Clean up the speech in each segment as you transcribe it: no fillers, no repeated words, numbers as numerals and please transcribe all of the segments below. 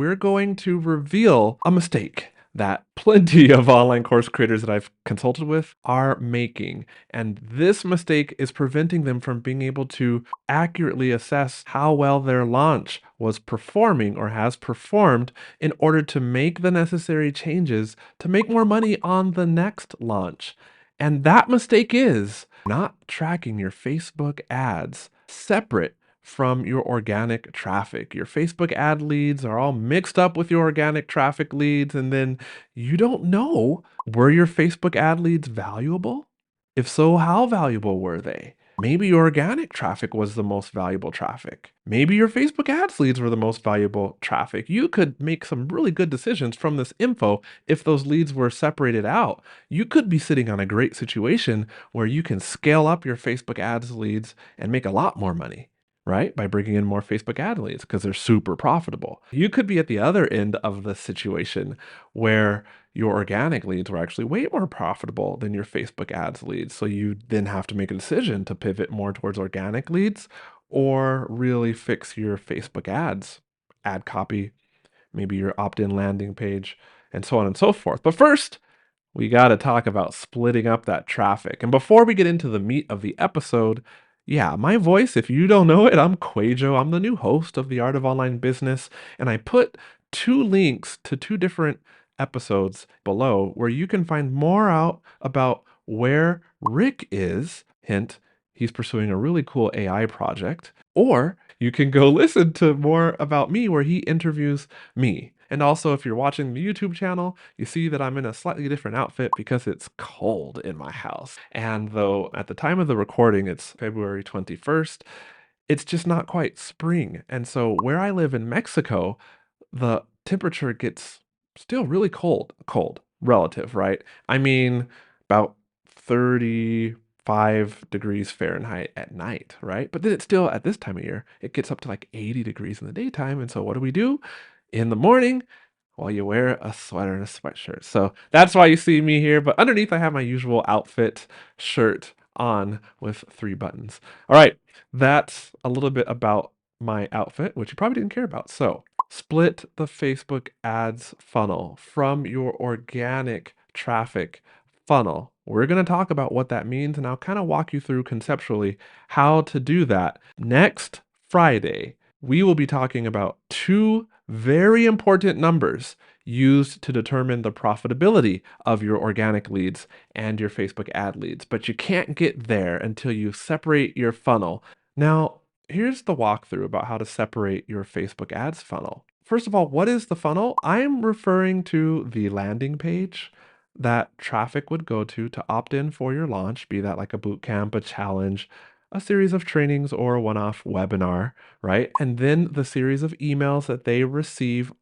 we're going to reveal a mistake that plenty of online course creators that I've consulted with are making. And this mistake is preventing them from being able to accurately assess how well their launch was performing or has performed in order to make the necessary changes to make more money on the next launch. And that mistake is not tracking your Facebook ads separate from your organic traffic. Your Facebook ad leads are all mixed up with your organic traffic leads, and then you don't know, were your Facebook ad leads valuable? If so, how valuable were they? Maybe your organic traffic was the most valuable traffic. Maybe your Facebook ads leads were the most valuable traffic. You could make some really good decisions from this info if those leads were separated out. You could be sitting on a great situation where you can scale up your Facebook ads leads and make a lot more money, right? By bringing in more Facebook ad leads because they're super profitable. You could be at the other end of the situation where your organic leads were actually way more profitable than your Facebook ads leads. So you then have to make a decision to pivot more towards organic leads or really fix your Facebook ads, ad copy, maybe your opt-in landing page, and so on and so forth. But first, we got to talk about splitting up that traffic. And before we get into the meat of the episode, yeah, my voice, if you don't know it, I'm QUAY.jo. I'm the new host of The Art of Online Business, and I put two links to two different episodes below where you can find more out about where Rick is. Hint, he's pursuing a really cool AI project. Or you can go listen to more about me where he interviews me. And also, if you're watching the YouTube channel, you see that I'm in a slightly different outfit because it's cold in my house. And though at the time of the recording, it's February 21st, it's just not quite spring. And so where I live in Mexico, the temperature gets still really cold, relative, right? I mean, about 35 degrees Fahrenheit at night, right? But then it's still, at this time of year, it gets up to like 80 degrees in the daytime. And so what do? In the morning, well, you wear a sweater and a sweatshirt. So that's why you see me here. But underneath, I have my usual outfit shirt on with 3 buttons. All right, that's a little bit about my outfit, which you probably didn't care about. So split the Facebook ads funnel from your organic traffic funnel. We're going to talk about what that means, and I'll kind of walk you through conceptually how to do that. Next Friday, we will be talking about 2 very important numbers used to determine the profitability of your organic leads and your Facebook ad leads. But you can't get there until you separate your funnel. Now, here's the walkthrough about how to separate your Facebook ads funnel. First of all, what is the funnel? I'm referring to the landing page that traffic would go to opt in for your launch, be that like a boot camp, a challenge, a series of trainings, or a one-off webinar, right? And then the series of emails that they receive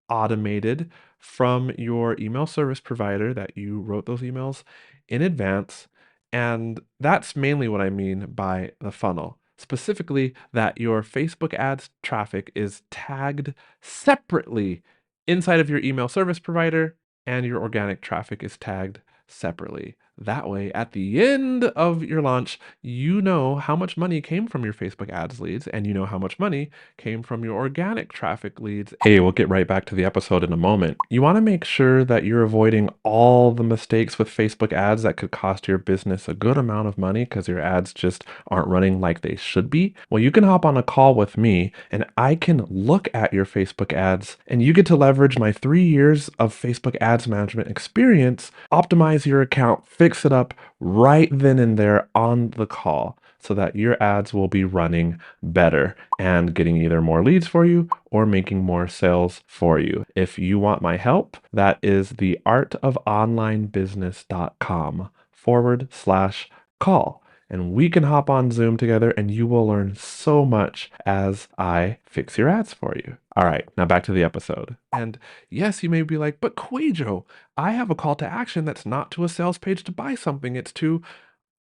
automated from your email service provider that you wrote those emails in advance. And that's mainly what I mean by the funnel. Specifically, that your Facebook ads traffic is tagged separately inside of your email service provider, and your organic traffic is tagged separately. That way, at the end of your launch, you know how much money came from your Facebook ads leads, and you know how much money came from your organic traffic leads. Hey, we'll get right back to the episode in a moment. You want to make sure that you're avoiding all the mistakes with Facebook ads that could cost your business a good amount of money because your ads just aren't running like they should be. Well, you can hop on a call with me and I can look at your Facebook ads, and you get to leverage my 3 years of Facebook ads management experience, optimize your account, fix it up right then and there on the call so that your ads will be running better and getting either more leads for you or making more sales for you. If you want my help, that is theartofonlinebusiness.com/call. And we can hop on Zoom together and you will learn so much as I fix your ads for you. All right, now back to the episode. And yes, you may be like, but QUAY.jo, I have a call to action that's not to a sales page to buy something. It's to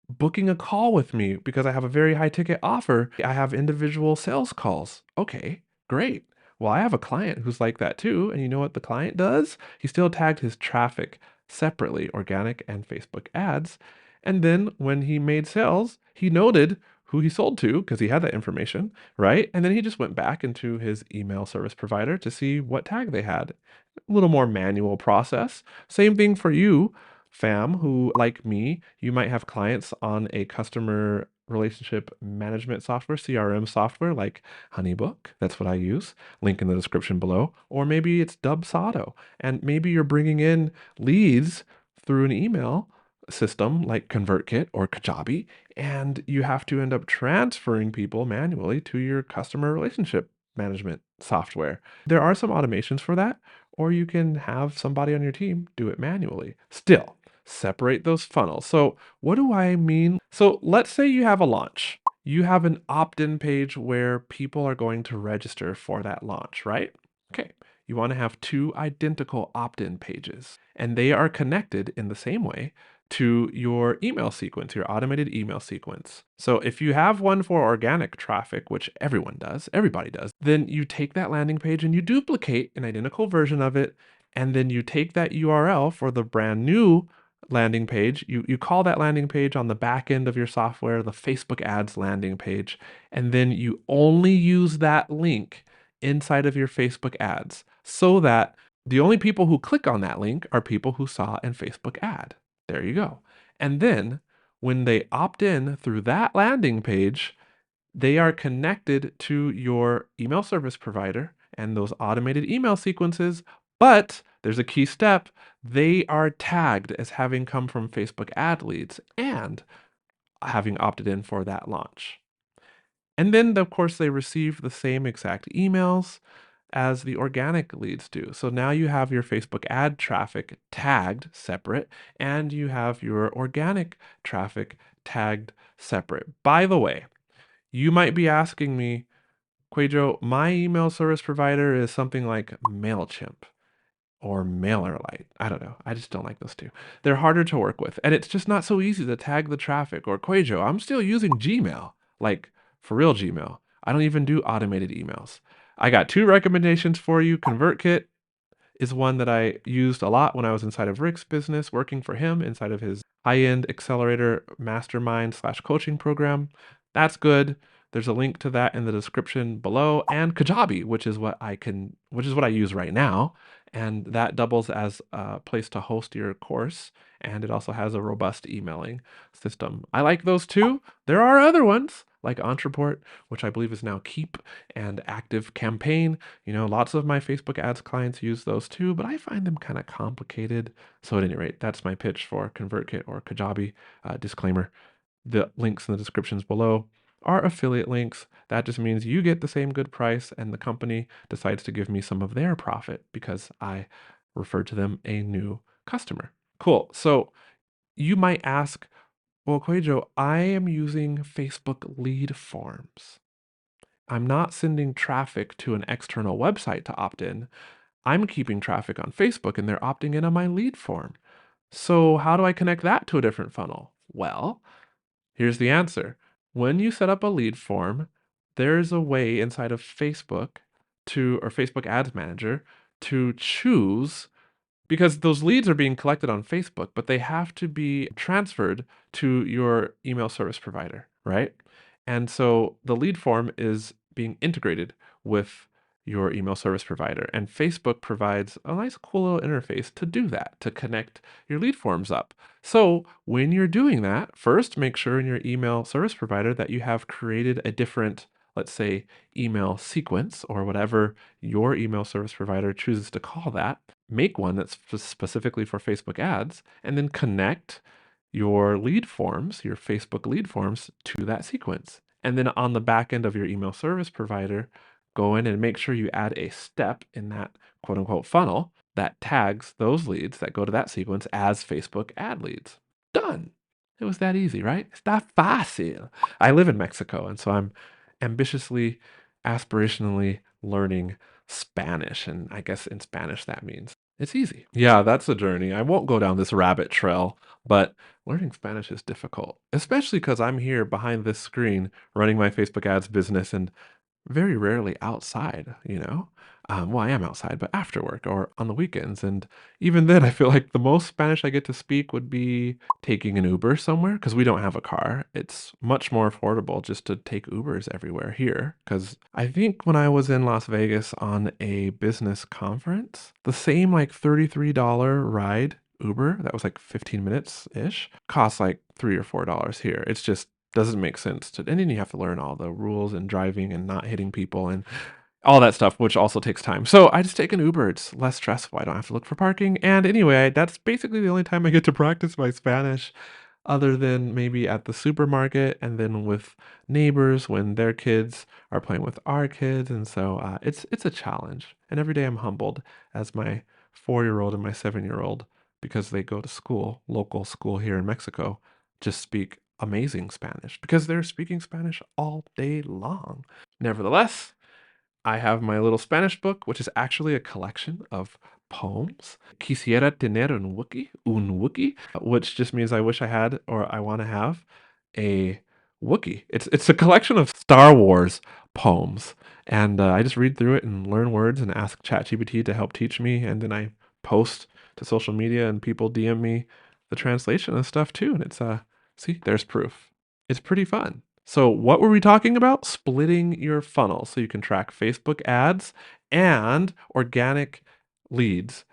booking a call with me because I have a very high ticket offer. I have individual sales calls. Okay, great. Well, I have a client who's like that too. And you know what the client does? He still tagged his traffic separately, organic and Facebook ads. And then when he made sales, he noted who he sold to because he had that information, right? And then he just went back into his email service provider to see what tag they had. A little more manual process. Same thing for you, fam, who, like me, you might have clients on a customer relationship management software, CRM software like Honeybook. That's what I use. Link in the description below. Or maybe it's Dubsado. And maybe you're bringing in leads through an email system like ConvertKit or Kajabi, and you have to end up transferring people manually to your customer relationship management software. There are some automations for that, or you can have somebody on your team do it manually. Still, separate those funnels. So, what do I mean? So, let's say you have a launch. You have an opt in page where people are going to register for that launch, right? Okay. You want to have two identical opt in pages, and they are connected in the same way to your email sequence, your automated email sequence. So if you have one for organic traffic, which everyone does, everybody does, then you take that landing page and you duplicate an identical version of it. And then you take that URL for the brand new landing page. You call that landing page on the back end of your software, the Facebook ads landing page. And then you only use that link inside of your Facebook ads so that the only people who click on that link are people who saw an Facebook ad. There you go. And then when they opt in through that landing page, they are connected to your email service provider and those automated email sequences. But there's a key step. They are tagged as having come from Facebook ad leads and having opted in for that launch. And then, of course, they receive the same exact emails as the organic leads do. So now you have your Facebook ad traffic tagged separate, and you have your organic traffic tagged separate. By the way, you might be asking me, QUÄY.jo, my email service provider is something like MailChimp or MailerLite. I don't know. I just don't like those two. They're harder to work with, and it's just not so easy to tag the traffic. Or QUÄY.jo, I'm still using Gmail, like for real Gmail. I don't even do automated emails. I got two recommendations for you. ConvertKit is one that I used a lot when I was inside of Rick's business, working for him inside of his high-end accelerator mastermind slash coaching program. That's good. There's a link to that in the description below, and Kajabi, which is what I use right now, and that doubles as a place to host your course, and it also has a robust emailing system. I like those two. There are other ones like Entreport, which I believe is now Keep, and Active Campaign. Lots of my Facebook ads clients use those too, but I find them kind of complicated. So at any rate, that's my pitch for ConvertKit or Kajabi. Disclaimer, the links in the descriptions below are affiliate links. That just means you get the same good price and the company decides to give me some of their profit because I referred to them a new customer. Cool. So you might ask, well, QUÄY.jo, I am using Facebook lead forms. I'm not sending traffic to an external website to opt in. I'm keeping traffic on Facebook and they're opting in on my lead form. So how do I connect that to a different funnel? Well, here's the answer. When you set up a lead form, there's a way inside of Facebook or Facebook Ads Manager to choose, because those leads are being collected on Facebook, but they have to be transferred to your email service provider, right? And so the lead form is being integrated with your email service provider. And Facebook provides a nice, cool little interface to do that, to connect your lead forms up. So when you're doing that, first make sure in your email service provider that you have created a different, let's say, email sequence or whatever your email service provider chooses to call that. Make one that's specifically for Facebook ads, and then connect your lead forms, your Facebook lead forms, to that sequence. And then on the back end of your email service provider, go in and make sure you add a step in that quote unquote funnel that tags those leads that go to that sequence as Facebook ad leads. Done. It was that easy, right? Está fácil. I live in Mexico, and so I'm ambitiously, aspirationally learning Spanish. And I guess in Spanish that means it's easy. Yeah, that's a journey. I won't go down this rabbit trail, but learning Spanish is difficult, especially because I'm here behind this screen running my Facebook ads business and very rarely outside. Well, I am outside, but after work or on the weekends. And even then, I feel like the most Spanish I get to speak would be taking an Uber somewhere because we don't have a car. It's much more affordable just to take Ubers everywhere here. Because I think when I was in Las Vegas on a business conference, the same like $33 ride Uber, that was like 15 minutes ish, costs like $3 or $4 here. It's just doesn't make sense to, and then you have to learn all the rules and driving and not hitting people and all that stuff, which also takes time. So I just take an Uber. It's less stressful. I don't have to look for parking. And anyway, that's basically the only time I get to practice my Spanish, other than maybe at the supermarket and then with neighbors when their kids are playing with our kids. And so it's a challenge. And every day I'm humbled as my 4-year-old and my 7-year-old, because they go to school, local school here in Mexico, just speak amazing Spanish because they're speaking Spanish all day long. Nevertheless, I have my little Spanish book, which is actually a collection of poems. Quisiera tener un Wookie, which just means I wish I had or I want to have a Wookie. It's a collection of Star Wars poems, and I just read through it and learn words and ask ChatGPT to help teach me, and then I post to social media and people DM me the translation and stuff too. And it's see, there's proof. It's pretty fun. So, what were we talking about? Splitting your funnel so you can track Facebook ads and organic leads